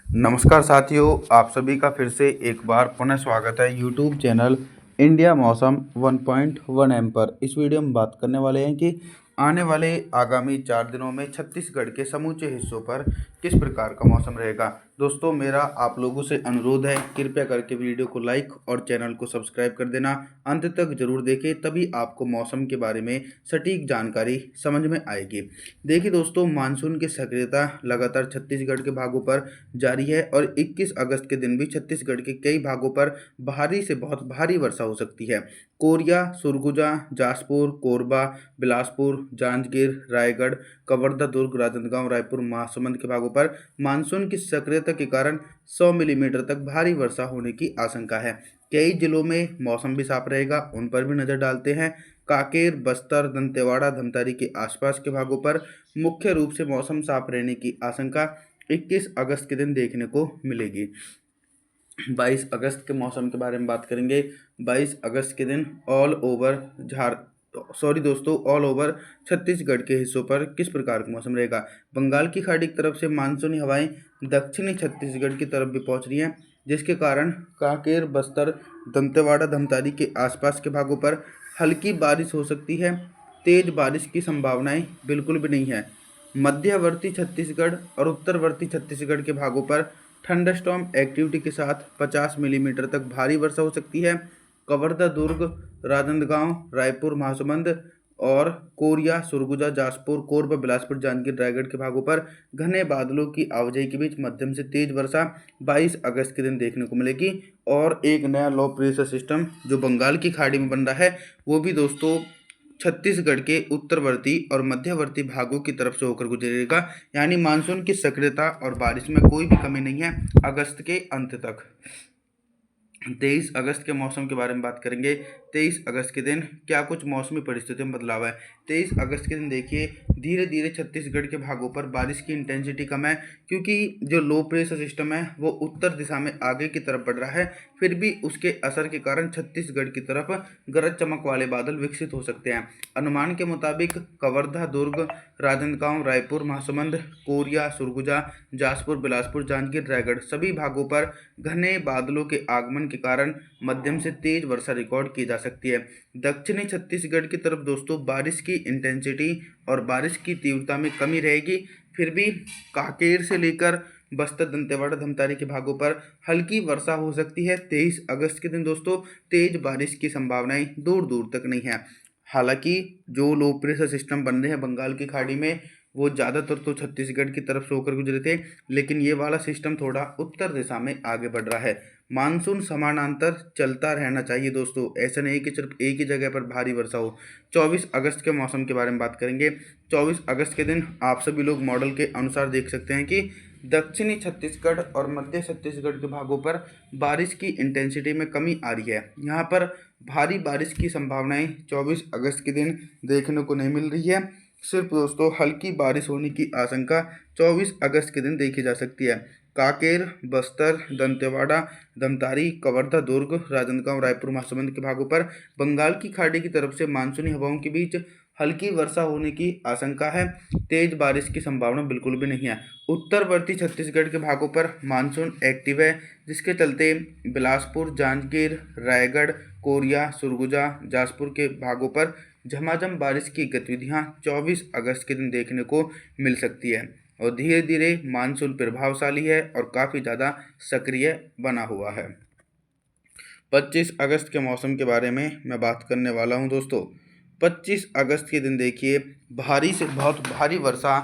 नमस्कार साथियों, आप सभी का फिर से एक बार पुनः स्वागत है यूट्यूब चैनल इंडिया मौसम 1.1 एम पर। इस वीडियो में बात करने वाले हैं कि आने वाले आगामी 4 दिनों में छत्तीसगढ़ के समूचे हिस्सों पर किस प्रकार का मौसम रहेगा। दोस्तों, मेरा आप लोगों से अनुरोध है, कृपया करके वीडियो को लाइक और चैनल को सब्सक्राइब कर देना। अंत तक जरूर देखें, तभी आपको मौसम के बारे में सटीक जानकारी समझ में आएगी। देखिए दोस्तों, मानसून की सक्रियता लगातार छत्तीसगढ़ के भागों पर जारी है और 21 अगस्त के दिन भी छत्तीसगढ़ के कई भागों पर भारी से बहुत भारी वर्षा हो सकती है। कोरिया, सरगुजा, जासपुर, कोरबा, बिलासपुर, जांजगीर, रायगढ़, कवर्धा, दुर्ग, राजनांदगांव, रायपुर, महासमुंद के भागों पर मानसून की सक्रियता के कारण 100 मिलीमीटर तक भारी वर्षा होने की आशंका है। कई जिलों में मौसम भी साफ रहेगा, उन पर भी नजर डालते हैं। कांकेर, बस्तर, दंतेवाड़ा, धमतारी के आसपास के भागों पर मुख्य रूप से मौसम साफ रहने की आशंका 21 अगस्त के दिन देखने को मिलेगी। 22 अगस्त के मौसम के बारे में बात करेंगे। 22 अगस्त के दिन ऑल ओवर छत्तीसगढ़ के हिस्सों पर किस प्रकार का मौसम रहेगा। बंगाल की खाड़ी की तरफ से मानसूनी हवाएं दक्षिणी छत्तीसगढ़ की तरफ भी पहुंच रही हैं, जिसके कारण कांकेर, बस्तर, दंतेवाड़ा, धमतारी के आसपास के भागों पर हल्की बारिश हो सकती है। तेज बारिश की संभावनाएं बिल्कुल भी नहीं है। मध्यवर्ती छत्तीसगढ़ और उत्तरवर्ती छत्तीसगढ़ के भागों पर थंडरस्टॉर्म एक्टिविटी के साथ 50 मिलीमीटर तक भारी वर्षा हो सकती है। कवर्धा, दुर्ग, राजनांदगांव, रायपुर, महासमुंद और कोरिया, सरगुजा, जासपुर, कोरबा, बिलासपुर, जांजगीर, रायगढ़ के भागों पर घने बादलों की आवाजाही के बीच मध्यम से तेज वर्षा 22 अगस्त के दिन देखने को मिलेगी। और एक नया लो प्रेशर सिस्टम जो बंगाल की खाड़ी में बन रहा है, वो भी दोस्तों छत्तीसगढ़ के उत्तरवर्ती और मध्यवर्ती भागों की तरफ से होकर गुजरेगा। यानी मानसून की सक्रियता और बारिश में कोई भी कमी नहीं है अगस्त के अंत तक। 23 अगस्त के मौसम के बारे में बात करेंगे। 23 अगस्त के दिन क्या कुछ मौसमी परिस्थितियों में बदलाव है। 23 अगस्त के दिन देखिए, धीरे धीरे छत्तीसगढ़ के भागों पर बारिश की इंटेंसिटी कम है, क्योंकि जो लो प्रेशर सिस्टम है वो उत्तर दिशा में आगे की तरफ बढ़ रहा है। फिर भी उसके असर के कारण छत्तीसगढ़ की तरफ गरज चमक वाले बादल विकसित हो सकते हैं। अनुमान के मुताबिक कवर्धा, दुर्ग, राजनांदगांव, रायपुर, महासमुंद, कोरिया, सरगुजा, जासपुर, बिलासपुर, जांजगीर, रायगढ़ सभी भागों पर घने बादलों के आगमन के कारण मध्यम से तेज वर्षा रिकॉर्ड की जा सकती है। दक्षिणी छत्तीसगढ़ की तरफ दोस्तों बारिश की इंटेंसिटी और बारिश की तीव्रता में कमी रहेगी। फिर भी कांकेर से लेकर बस्तर, दंतेवाड़ा, धमतारी के भागों पर हल्की वर्षा हो सकती है। 23 अगस्त के दिन दोस्तों तेज बारिश की संभावनाएं दूर दूर तक नहीं है। हालांकि जो लो प्रेशर सिस्टम बन रहे हैं बंगाल की खाड़ी में, वो ज़्यादातर तो छत्तीसगढ़ की तरफ से होकर गुजरे थे, लेकिन ये वाला सिस्टम थोड़ा उत्तर दिशा में आगे बढ़ रहा है। मानसून समानांतर चलता रहना चाहिए दोस्तों, ऐसा नहीं कि सिर्फ एक ही जगह पर भारी वर्षा हो। 24 अगस्त के मौसम के बारे में बात करेंगे। 24 अगस्त के दिन आप सभी लोग मॉडल के अनुसार देख सकते हैं कि दक्षिणी छत्तीसगढ़ और मध्य छत्तीसगढ़ के भागों पर बारिश की इंटेंसिटी में कमी आ रही है। यहाँ पर भारी बारिश की संभावनाएं 24 अगस्त के दिन देखने को नहीं मिल रही है। सिर्फ दोस्तों हल्की बारिश होने की आशंका 24 अगस्त के दिन देखी जा सकती है। कांकेर, बस्तर, दंतेवाड़ा, धमतारी, कवर्धा, दुर्ग, राजनांदगांव, रायपुर, महासमुंद के भागों पर बंगाल की खाड़ी की तरफ से मानसूनी हवाओं के बीच हल्की वर्षा होने की आशंका है। तेज बारिश की संभावना बिल्कुल भी नहीं है। उत्तरवर्ती छत्तीसगढ़ के भागों पर मानसून एक्टिव है, जिसके चलते बिलासपुर, जांजगीर, रायगढ़, कोरिया, सरगुजा, जासपुर के भागों पर झमाझम बारिश की गतिविधियां 24 अगस्त के दिन देखने को मिल सकती है। और धीरे धीरे मानसून प्रभावशाली है और काफ़ी ज़्यादा सक्रिय बना हुआ है। 25 अगस्त के मौसम के बारे में मैं बात करने वाला हूं दोस्तों। 25 अगस्त के दिन देखिए, भारी से बहुत भारी वर्षा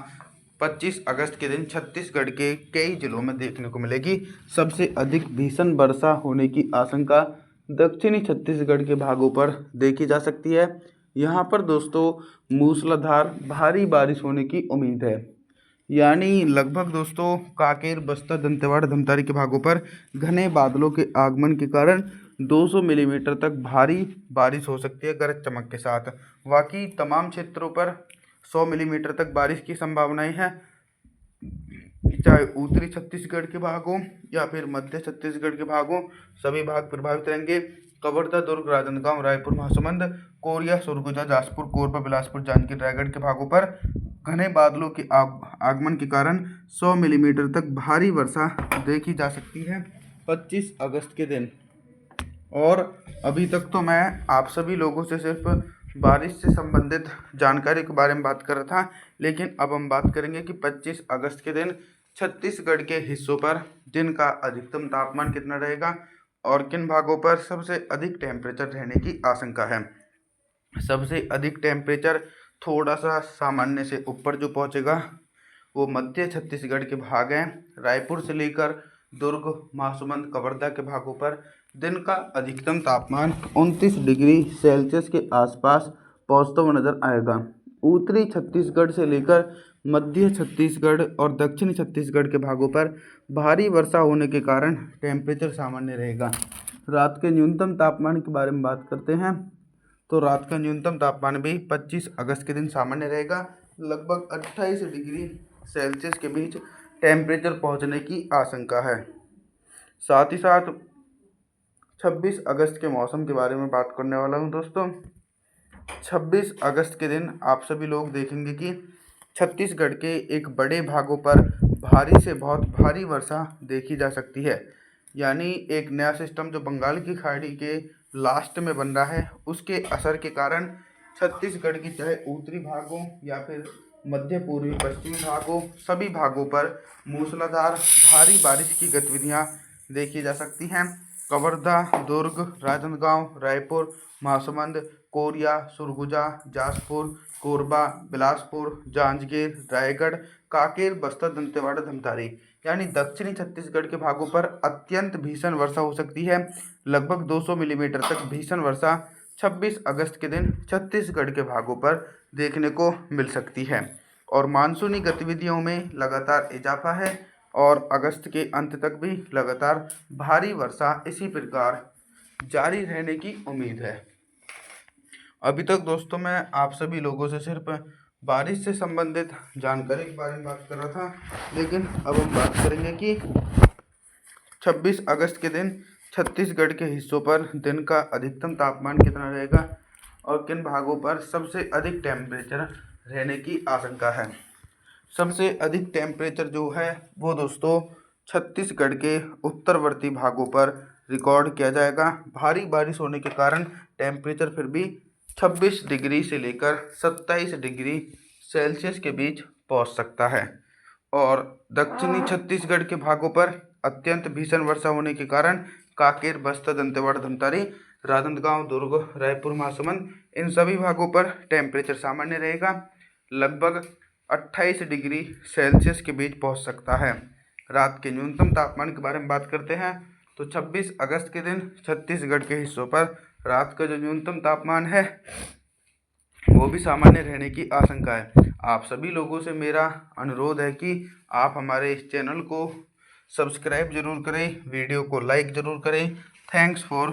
25 अगस्त के दिन छत्तीसगढ़ के कई जिलों में देखने को मिलेगी। सबसे अधिक भीषण वर्षा होने की आशंका दक्षिणी छत्तीसगढ़ के भागों पर देखी जा सकती है। यहाँ पर दोस्तों मूसलाधार भारी बारिश होने की उम्मीद है। यानी लगभग दोस्तों कांकेर, बस्तर, दंतेवाड़ा, धमतारी के भागों पर घने बादलों के आगमन के कारण 200 मिलीमीटर तक भारी बारिश हो सकती है गरज चमक के साथ। बाकी तमाम क्षेत्रों पर 100 मिलीमीटर तक बारिश की संभावनाएं हैं, चाहे उत्तरी छत्तीसगढ़ के भाग हों या फिर मध्य छत्तीसगढ़ के भाग हों, सभी भाग प्रभावित रहेंगे। कवर्धा, दुर्ग, राजनांदगांव, रायपुर, महासमुंद, कोरिया, सरगुजा, जासपुर, कोरबा, बिलासपुर, जांजगीर, रायगढ़ के भागों पर घने बादलों के आगमन के कारण 100 मिलीमीटर तक भारी वर्षा देखी जा सकती है 25 अगस्त के दिन। और अभी तक तो मैं आप सभी लोगों से सिर्फ बारिश से संबंधित जानकारी के बारे में बात कर रहा था, लेकिन अब हम बात करेंगे कि 25 अगस्त के दिन छत्तीसगढ़ के हिस्सों पर दिन का अधिकतम तापमान कितना रहेगा और किन भागों पर सबसे अधिक टेम्परेचर रहने की आशंका है। सबसे अधिक टेम्परेचर थोड़ा सा सामान्य से ऊपर जो पहुंचेगा वो मध्य छत्तीसगढ़ के भाग हैं। रायपुर से लेकर दुर्ग, महासमुंद, कवर्धा के भागों पर दिन का अधिकतम तापमान 29 डिग्री सेल्सियस के आसपास पहुंचता हुआ नजर आएगा। उत्तरी छत्तीसगढ़ से लेकर मध्य छत्तीसगढ़ और दक्षिणी छत्तीसगढ़ के भागों पर भारी वर्षा होने के कारण टेम्परेचर सामान्य रहेगा। रात के न्यूनतम तापमान के बारे में बात करते हैं तो रात का न्यूनतम तापमान भी 25 अगस्त के दिन सामान्य रहेगा। लगभग 28 डिग्री सेल्सियस के बीच टेम्परेचर पहुंचने की आशंका है। साथ ही साथ 26 अगस्त के मौसम के बारे में बात करने वाला हूं दोस्तों। 26 अगस्त के दिन आप सभी लोग देखेंगे कि छत्तीसगढ़ के एक बड़े भागों पर भारी से बहुत भारी वर्षा देखी जा सकती है। यानी एक नया सिस्टम जो बंगाल की खाड़ी के लास्ट में बन रहा है, उसके असर के कारण छत्तीसगढ़ की चाहे उत्तरी भागों या फिर मध्य पूर्वी पश्चिमी भागों, सभी भागों पर मूसलाधार भारी बारिश की गतिविधियां देखी जा सकती हैं। कवर्धा, दुर्ग, राजनांदगांव, रायपुर, महासमुंद, कोरिया, सरगुजा, जाजपुर, कोरबा, बिलासपुर, जांजगीर, रायगढ़, कांकेर, बस्तर, दंतेवाड़ा, धमतारी यानी दक्षिणी छत्तीसगढ़ के भागों पर अत्यंत भीषण वर्षा हो सकती है। लगभग 200 मिलीमीटर तक भीषण वर्षा 26 अगस्त के दिन छत्तीसगढ़ के भागों पर देखने को मिल सकती है। और मानसूनी गतिविधियों में लगातार इजाफा है और अगस्त के अंत तक भी लगातार भारी वर्षा इसी प्रकार जारी रहने की उम्मीद है। अभी तक दोस्तों मैं आप सभी लोगों से सिर्फ बारिश से संबंधित जानकारी के बारे में बात कर रहा था, लेकिन अब हम बात करेंगे कि 26 अगस्त के दिन छत्तीसगढ़ के हिस्सों पर दिन का अधिकतम तापमान कितना रहेगा और किन भागों पर सबसे अधिक टेम्परेचर रहने की आशंका है। सबसे अधिक टेम्परेचर जो है वो दोस्तों छत्तीसगढ़ के उत्तरवर्ती भागों पर रिकॉर्ड किया जाएगा। भारी बारिश होने के कारण टेम्परेचर फिर भी 26 डिग्री से लेकर 27 डिग्री सेल्सियस के बीच पहुंच सकता है। और दक्षिणी छत्तीसगढ़ के भागों पर अत्यंत भीषण वर्षा होने के कारण कांकेर, बस्तर, दंतेवाड़ा, धमतारी, राजनांदगांव, दुर्ग, रायपुर, महासमुंद इन सभी भागों पर टेम्परेचर सामान्य रहेगा। लगभग 28 डिग्री सेल्सियस के बीच पहुंच सकता है। रात के न्यूनतम तापमान के बारे में बात करते हैं तो 26 अगस्त के दिन छत्तीसगढ़ के हिस्सों पर रात का जो न्यूनतम तापमान है वो भी सामान्य रहने की आशंका है। आप सभी लोगों से मेरा अनुरोध है कि आप हमारे इस चैनल को सब्सक्राइब जरूर करें, वीडियो को लाइक ज़रूर करें। Thanks for